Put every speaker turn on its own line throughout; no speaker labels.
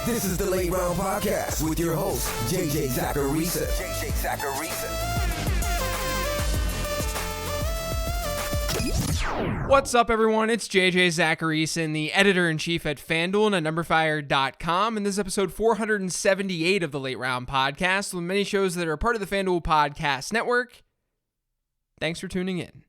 This is the Late Round Podcast with your host, JJ Zacharisa.
What's up, everyone? It's JJ Zacharisa, the editor-in-chief at FanDuel and at NumberFire.com, and this is episode 478 of the Late Round Podcast, with many shows that are part of the FanDuel Podcast Network. Thanks for tuning in.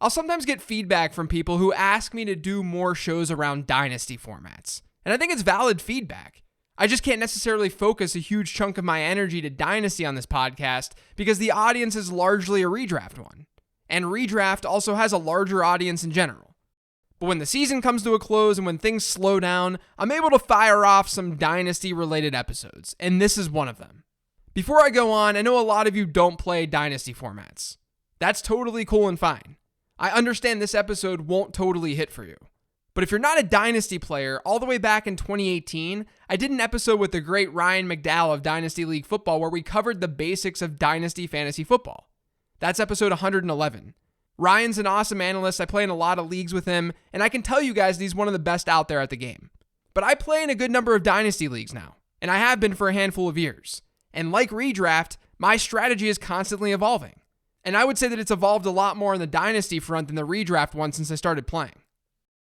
I'll sometimes get feedback from people who ask me to do more shows around dynasty formats, and I think it's valid feedback. I just can't necessarily focus a huge chunk of my energy to dynasty on this podcast because the audience is largely a redraft one. And redraft also has a larger audience in general. But when the season comes to a close and when things slow down, I'm able to fire off some dynasty-related episodes, and this is one of them. Before I go on, I know a lot of you don't play dynasty formats. That's totally cool and fine. I understand this episode won't totally hit for you. But if you're not a dynasty player, all the way back in 2018, I did an episode with the great Ryan McDowell of Dynasty League Football where we covered the basics of dynasty fantasy football. That's episode 111. Ryan's an awesome analyst. I play in a lot of leagues with him, and I can tell you guys he's one of the best out there at the game. But I play in a good number of dynasty leagues now, and I have been for a handful of years. And like redraft, my strategy is constantly evolving. And I would say that it's evolved a lot more on the dynasty front than the redraft one since I started playing.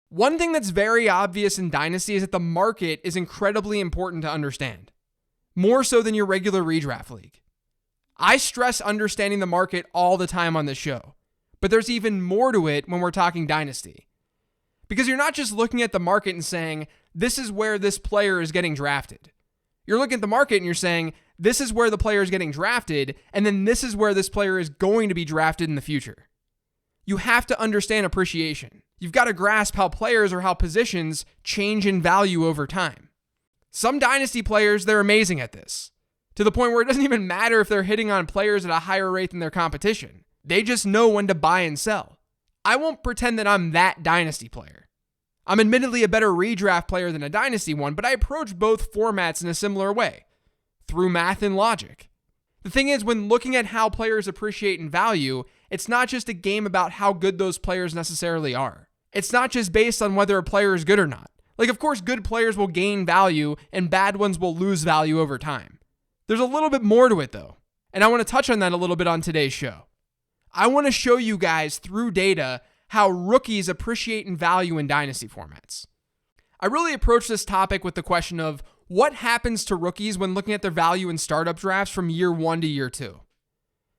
One thing that's very obvious in dynasty is that the market is incredibly important to understand. More so than your regular redraft league. I stress understanding the market all the time on this show, but there's even more to it when we're talking dynasty. Because you're not just looking at the market and saying, this is where this player is getting drafted. You're looking at the market and you're saying, this is where the player is getting drafted, and then this is where this player is going to be drafted in the future. You have to understand appreciation. You've got to grasp how players or how positions change in value over time. Some dynasty players, they're amazing at this. To the point where it doesn't even matter if they're hitting on players at a higher rate than their competition. They just know when to buy and sell. I won't pretend that I'm that dynasty player. I'm admittedly a better redraft player than a dynasty one, but I approach both formats in a similar way, through math and logic. The thing is, when looking at how players appreciate in value, it's not just a game about how good those players necessarily are. It's not just based on whether a player is good or not. Like, of course, good players will gain value and bad ones will lose value over time. There's a little bit more to it, though, and I want to touch on that a little bit on today's show. I want to show you guys through data how rookies appreciate in value in dynasty formats. I really approach this topic with the question of what happens to rookies when looking at their value in startup drafts from year 1 to year 2.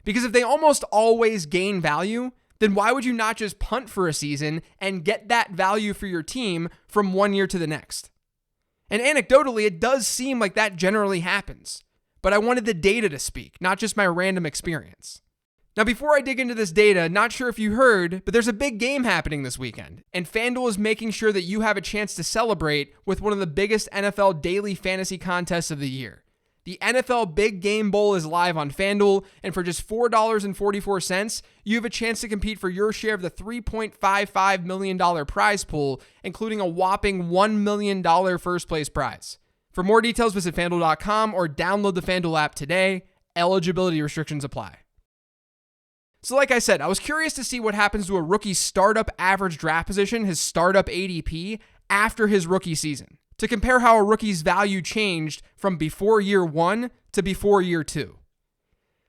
Because if they almost always gain value, then why would you not just punt for a season and get that value for your team from 1 year to the next? And anecdotally, it does seem like that generally happens. But I wanted the data to speak, not just my random experience. Now, before I dig into this data, not sure if you heard, but there's a big game happening this weekend, and FanDuel is making sure that you have a chance to celebrate with one of the biggest NFL daily fantasy contests of the year. The NFL Big Game Bowl is live on FanDuel, and for just $4.44, you have a chance to compete for your share of the $3.55 million prize pool, including a whopping $1 million first place prize. For more details, visit FanDuel.com or download the FanDuel app today. Eligibility restrictions apply. So like I said, I was curious to see what happens to a rookie's startup average draft position, his startup ADP, after his rookie season, to compare how a rookie's value changed from before year 1 to before year 2.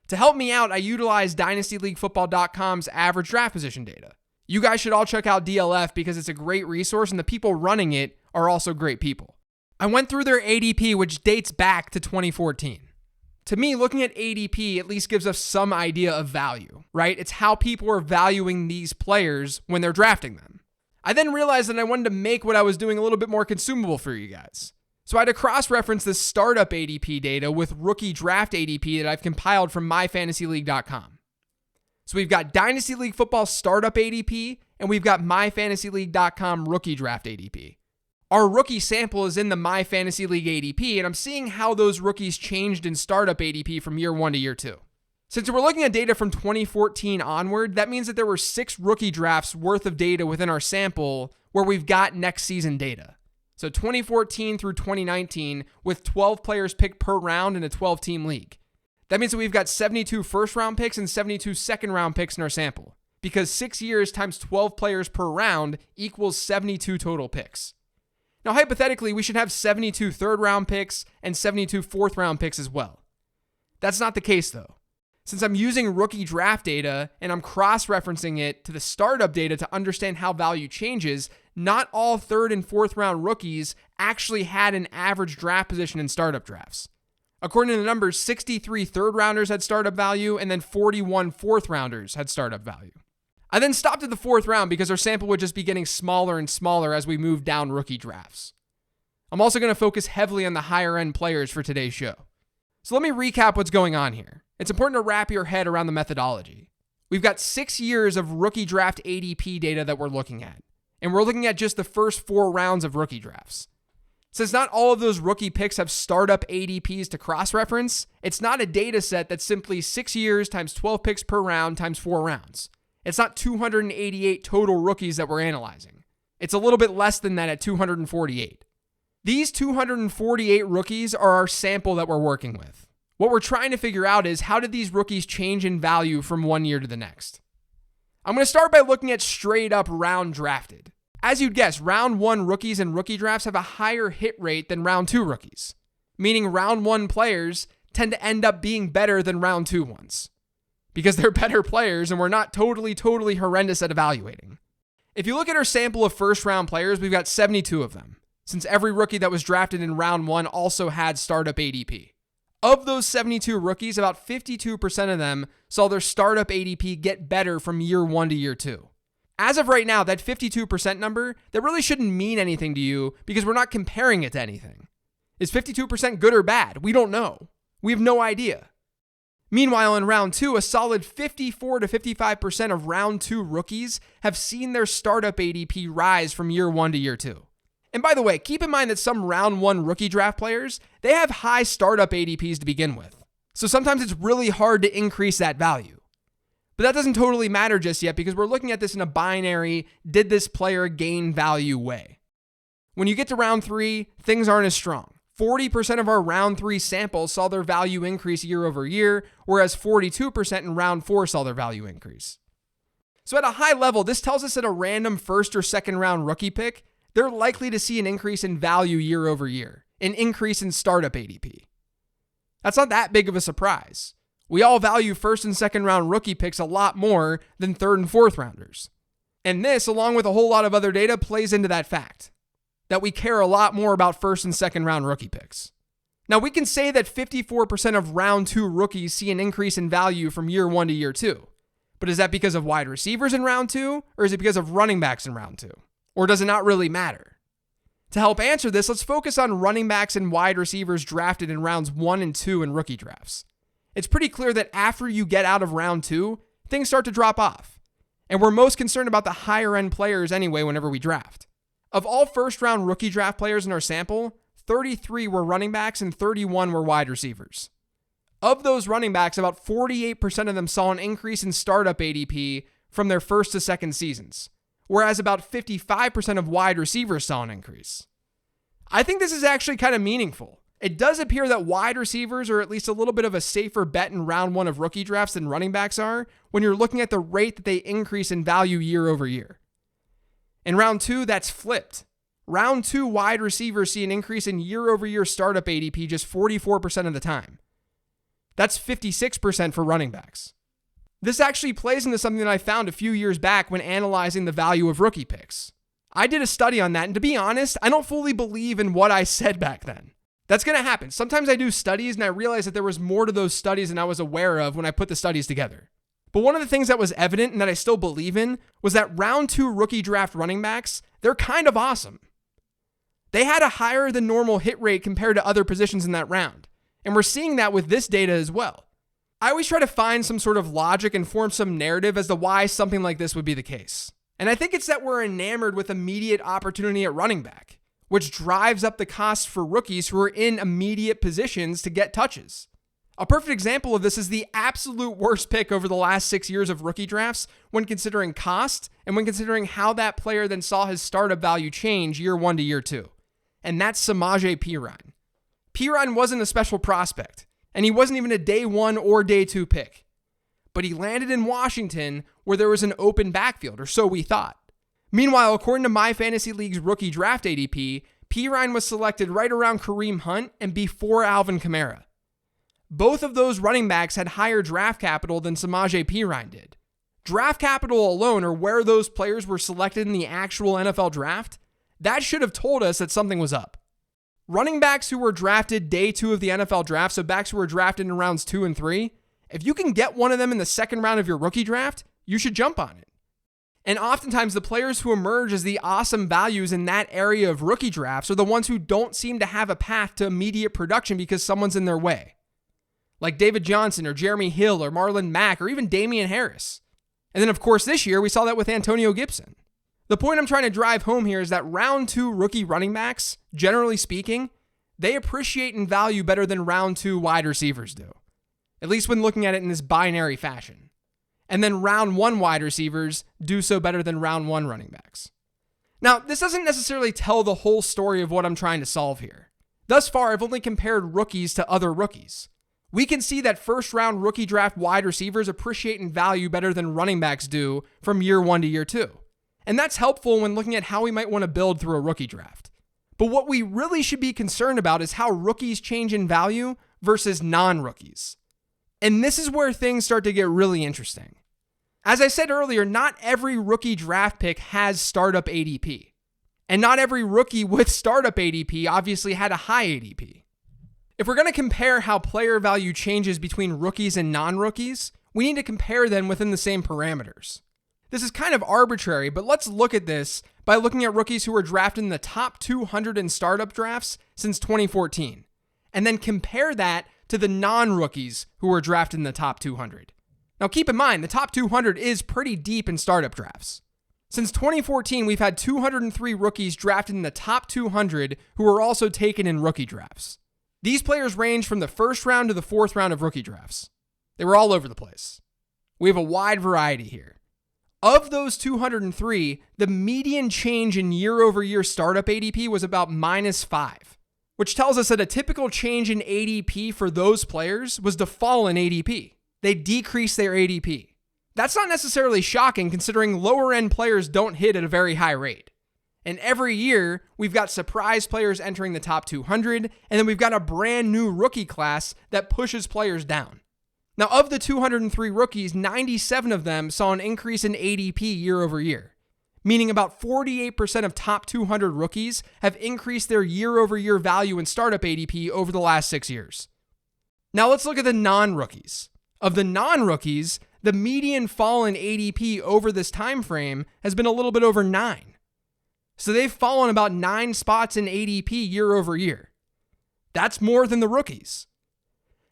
To help me out, I utilized DynastyLeagueFootball.com's average draft position data. You guys should all check out DLF because it's a great resource and the people running it are also great people. I went through their ADP, which dates back to 2014. To me, looking at ADP at least gives us some idea of value, right? It's how people are valuing these players when they're drafting them. I then realized that I wanted to make what I was doing a little bit more consumable for you guys. So I had to cross-reference this startup ADP data with rookie draft ADP that I've compiled from MyFantasyLeague.com. So we've got Dynasty League Football startup ADP, and we've got MyFantasyLeague.com rookie draft ADP. Our rookie sample is in the My Fantasy League ADP, and I'm seeing how those rookies changed in startup ADP from year 1 to year 2. Since we're looking at data from 2014 onward, that means that there were 6 rookie drafts worth of data within our sample where we've got next season data. So 2014 through 2019 with 12 players picked per round in a 12-team league. That means that we've got 72 first-round picks and 72 second-round picks in our sample, because 6 years times 12 players per round equals 72 total picks. Now, hypothetically, we should have 72 third-round picks and 72 fourth-round picks as well. That's not the case, though. Since I'm using rookie draft data and I'm cross-referencing it to the startup data to understand how value changes, not all third and fourth round rookies actually had an average draft position in startup drafts. According to the numbers, 63 third rounders had startup value and then 41 fourth rounders had startup value. I then stopped at the fourth round because our sample would just be getting smaller and smaller as we move down rookie drafts. I'm also going to focus heavily on the higher end players for today's show. So let me recap what's going on here. It's important to wrap your head around the methodology. We've got 6 years of rookie draft ADP data that we're looking at, and we're looking at just the first 4 rounds of rookie drafts. Since not all of those rookie picks have startup ADPs to cross-reference, it's not a data set that's simply 6 years times 12 picks per round times 4 rounds. It's not 288 total rookies that we're analyzing. It's a little bit less than that at 248. These 248 rookies are our sample that we're working with. What we're trying to figure out is how did these rookies change in value from one year to the next? I'm going to start by looking at straight up round drafted. As you'd guess, round 1 rookies and rookie drafts have a higher hit rate than round 2 rookies, meaning round 1 players tend to end up being better than round 2 ones because they're better players and we're not totally horrendous at evaluating. If you look at our sample of first round players, we've got 72 of them, since every rookie that was drafted in round 1 also had startup ADP. Of those 72 rookies, about 52% of them saw their startup ADP get better from year 1 to year 2. As of right now, that 52% number, that really shouldn't mean anything to you because we're not comparing it to anything. Is 52% good or bad? We don't know. We have no idea. Meanwhile, in round 2, a solid 54 to 55% of round 2 rookies have seen their startup ADP rise from year 1 to year 2. And by the way, keep in mind that some round 1 rookie draft players, they have high startup ADPs to begin with. So sometimes it's really hard to increase that value. But that doesn't totally matter just yet because we're looking at this in a binary, did this player gain value way. When you get to round 3, things aren't as strong. 40% of our round 3 samples saw their value increase year over year, whereas 42% in round 4 saw their value increase. So at a high level, this tells us that a random first or second round rookie pick, they're likely to see an increase in value year over year, an increase in startup ADP. That's not that big of a surprise. We all value first and second round rookie picks a lot more than third and fourth rounders. And this, along with a whole lot of other data, plays into that fact, that we care a lot more about first and second round rookie picks. Now, we can say that 54% of round 2 rookies see an increase in value from year 1 to year 2. But is that because of wide receivers in round 2, or is it because of running backs in round 2? Or does it not really matter? To help answer this, let's focus on running backs and wide receivers drafted in rounds 1 and 2 in rookie drafts. It's pretty clear that after you get out of round 2, things start to drop off. And we're most concerned about the higher end players anyway whenever we draft. Of all first round rookie draft players in our sample, 33 were running backs and 31 were wide receivers. Of those running backs, about 48% of them saw an increase in startup ADP from their first to second seasons, whereas about 55% of wide receivers saw an increase. I think this is actually kind of meaningful. It does appear that wide receivers are at least a little bit of a safer bet in round 1 of rookie drafts than running backs are when you're looking at the rate that they increase in value year over year. In round 2, that's flipped. Round 2 wide receivers see an increase in year over year startup ADP just 44% of the time. That's 56% for running backs. This actually plays into something that I found a few years back when analyzing the value of rookie picks. I did a study on that, and to be honest, I don't fully believe in what I said back then. That's going to happen. Sometimes I do studies and I realize that there was more to those studies than I was aware of when I put the studies together. But one of the things that was evident and that I still believe in was that round 2 rookie draft running backs, they're kind of awesome. They had a higher than normal hit rate compared to other positions in that round. And we're seeing that with this data as well. I always try to find some sort of logic and form some narrative as to why something like this would be the case. And I think it's that we're enamored with immediate opportunity at running back, which drives up the costs for rookies who are in immediate positions to get touches. A perfect example of this is the absolute worst pick over the last 6 years of rookie drafts when considering cost and when considering how that player then saw his startup value change year 1 to year 2. And that's Samaje Perine. Perine wasn't a special prospect, and he wasn't even a day 1 or day 2 pick. But he landed in Washington where there was an open backfield, or so we thought. Meanwhile, according to My Fantasy League's rookie draft ADP, Pirine was selected right around Kareem Hunt and before Alvin Kamara. Both of those running backs had higher draft capital than Samaje Perine did. Draft capital alone, or where those players were selected in the actual NFL draft, that should have told us that something was up. Running backs who were drafted day 2 of the NFL draft, so backs who were drafted in rounds 2 and 3, if you can get one of them in the second round of your rookie draft, you should jump on it. And oftentimes the players who emerge as the awesome values in that area of rookie drafts are the ones who don't seem to have a path to immediate production because someone's in their way. Like David Johnson or Jeremy Hill or Marlon Mack or even Damian Harris. And then of course this year we saw that with Antonio Gibson. The point I'm trying to drive home here is that round 2 rookie running backs, generally speaking, they appreciate in value better than round 2 wide receivers do. At least when looking at it in this binary fashion. And then round 1 wide receivers do so better than round 1 running backs. Now, this doesn't necessarily tell the whole story of what I'm trying to solve here. Thus far, I've only compared rookies to other rookies. We can see that first round rookie draft wide receivers appreciate in value better than running backs do from year 1 to year 2. And that's helpful when looking at how we might want to build through a rookie draft. But what we really should be concerned about is how rookies change in value versus non-rookies. And this is where things start to get really interesting. As I said earlier, not every rookie draft pick has startup ADP. And not every rookie with startup ADP obviously had a high ADP. If we're going to compare how player value changes between rookies and non-rookies, we need to compare them within the same parameters. This is kind of arbitrary, but let's look at this by looking at rookies who were drafted in the top 200 in startup drafts since 2014, and then compare that to the non-rookies who were drafted in the top 200. Now keep in mind, the top 200 is pretty deep in startup drafts. Since 2014, we've had 203 rookies drafted in the top 200 who were also taken in rookie drafts. These players range from the first round to the 4th round of rookie drafts. They were all over the place. We have a wide variety here. Of those 203, the median change in year-over-year startup ADP was about -5, which tells us that a typical change in ADP for those players was to fall in ADP. They decrease their ADP. That's not necessarily shocking considering lower-end players don't hit at a very high rate. And every year, we've got surprise players entering the top 200, and then we've got a brand new rookie class that pushes players down. Now, of the 203 rookies, 97 of them saw an increase in ADP year over year, meaning about 48% of top 200 rookies have increased their year-over-year value in startup ADP over the last 6 years. Now, let's look at the non-rookies. Of the non-rookies, the median fall in ADP over this time frame has been a little bit over 9. So they've fallen about 9 spots in ADP year over year. That's more than the rookies.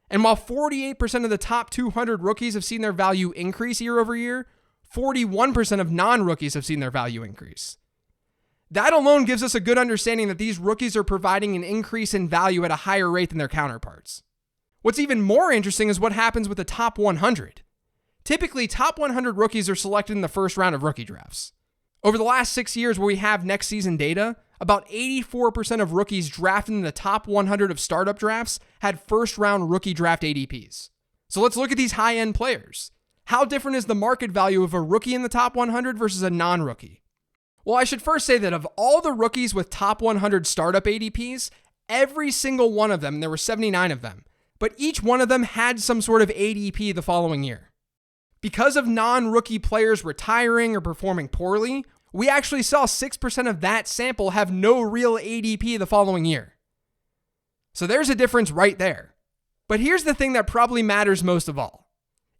And while 48% of the top 200 rookies have seen their value increase year over year, 41% of non-rookies have seen their value increase. That alone gives us a good understanding that these rookies are providing an increase in value at a higher rate than their counterparts. What's even more interesting is what happens with the top 100. Typically, top 100 rookies are selected in the first round of rookie drafts. Over the last 6 years where we have next season data, about 84% of rookies drafted in the top 100 of startup drafts had first round rookie draft ADPs. So let's look at these high-end players. How different is the market value of a rookie in the top 100 versus a non-rookie? Well, I should first say that of all the rookies with top 100 startup ADPs, every single one of them, and there were 79 of them, but each one of them had some sort of ADP the following year. Because of non-rookie players retiring or performing poorly, we actually saw 6% of that sample have no real ADP the following year. So there's a difference right there. But here's the thing that probably matters most of all.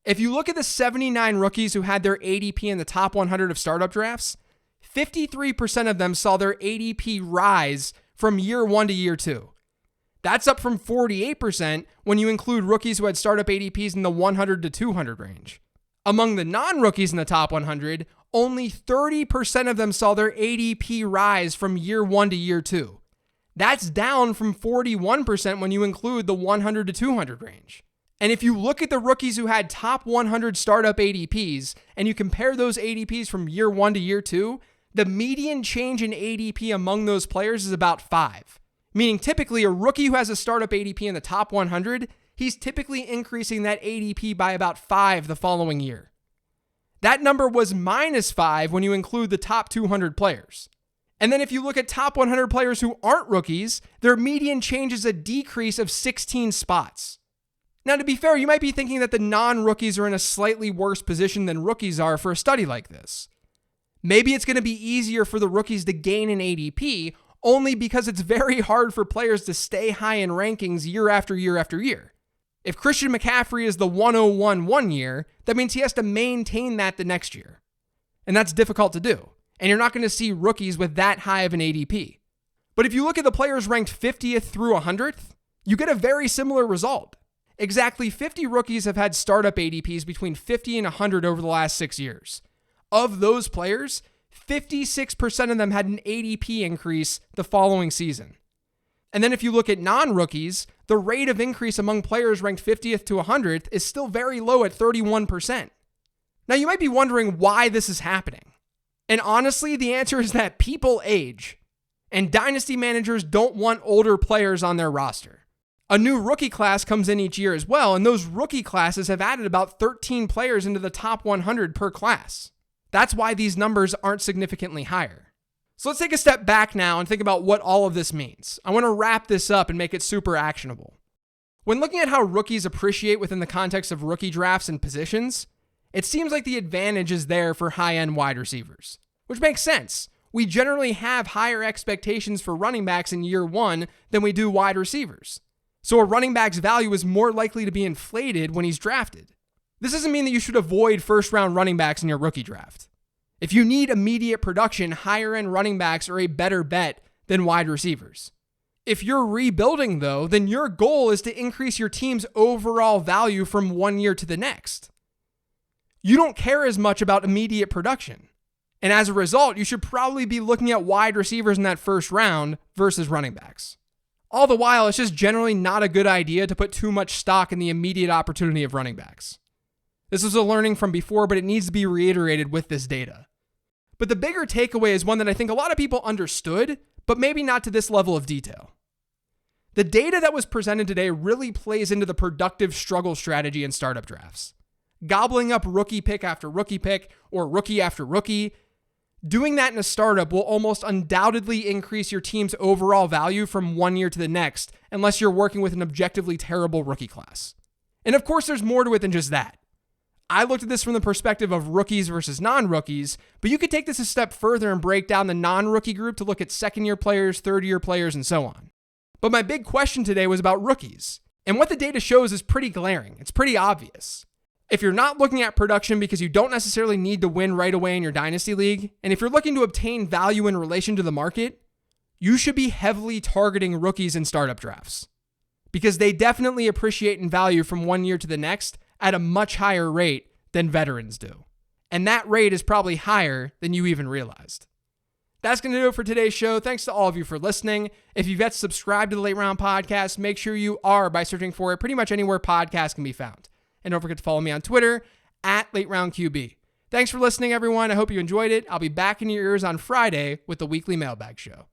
If you look at the 79 rookies who had their ADP in the top 100 of startup drafts, 53% of them saw their ADP rise from year 1 to year 2. That's up from 48% when you include rookies who had startup ADPs in the 100 to 200 range. Among the non-rookies in the top 100, only 30% of them saw their ADP rise from year 1 to year 2. That's down from 41% when you include the 100 to 200 range. And if you look at the rookies who had top 100 startup ADPs and you compare those ADPs from year 1 to year 2, the median change in ADP among those players is about 5. Meaning typically a rookie who has a startup ADP in the top 100, he's typically increasing that ADP by about 5 the following year. That number was -5 when you include the top 200 players. And then if you look at top 100 players who aren't rookies, their median change is a decrease of 16 spots. Now, to be fair, you might be thinking that the non-rookies are in a slightly worse position than rookies are for a study like this. Maybe it's going to be easier for the rookies to gain an ADP only because it's very hard for players to stay high in rankings year after year after year. If Christian McCaffrey is the 101 one year, that means he has to maintain that the next year. And that's difficult to do. And you're not going to see rookies with that high of an ADP. But if you look at the players ranked 50th through 100th, you get a very similar result. Exactly 50 rookies have had startup ADPs between 50 and 100 over the last 6 years. Of those players, 56% of them had an ADP increase the following season. And then if you look at non-rookies, the rate of increase among players ranked 50th to 100th is still very low at 31%. Now you might be wondering why this is happening. And honestly, the answer is that people age, and dynasty managers don't want older players on their roster. A new rookie class comes in each year as well, and those rookie classes have added about 13 players into the top 100 per class. That's why these numbers aren't significantly higher. So let's take a step back now and think about what all of this means. I want to wrap this up and make it super actionable. When looking at how rookies appreciate within the context of rookie drafts and positions, it seems like the advantage is there for high-end wide receivers, which makes sense. We generally have higher expectations for running backs in year one than we do wide receivers. So a running back's value is more likely to be inflated when he's drafted. This doesn't mean that you should avoid first-round running backs in your rookie draft. If you need immediate production, higher-end running backs are a better bet than wide receivers. If you're rebuilding, though, then your goal is to increase your team's overall value from one year to the next. You don't care as much about immediate production. And as a result, you should probably be looking at wide receivers in that first round versus running backs. All the while, it's just generally not a good idea to put too much stock in the immediate opportunity of running backs. This was a learning from before, but it needs to be reiterated with this data. But the bigger takeaway is one that I think a lot of people understood, but maybe not to this level of detail. The data that was presented today really plays into the productive struggle strategy in startup drafts. Gobbling up rookie pick after rookie pick or rookie after rookie. Doing that in a startup will almost undoubtedly increase your team's overall value from one year to the next, unless you're working with an objectively terrible rookie class. And of course, there's more to it than just that. I looked at this from the perspective of rookies versus non-rookies, but you could take this a step further and break down the non-rookie group to look at second-year players, third-year players, and so on. But my big question today was about rookies. And what the data shows is pretty glaring. It's pretty obvious. If you're not looking at production because you don't necessarily need to win right away in your dynasty league, and if you're looking to obtain value in relation to the market, you should be heavily targeting rookies in startup drafts. Because they definitely appreciate in value from one year to the next at a much higher rate than veterans do. And that rate is probably higher than you even realized. That's going to do it for today's show. Thanks to all of you for listening. If you've yet to subscribe to the Late Round Podcast, make sure you are by searching for it pretty much anywhere podcasts can be found. And don't forget to follow me on Twitter at LateRoundQB. Thanks for listening, everyone. I hope you enjoyed it. I'll be back in your ears on Friday with the weekly mailbag show.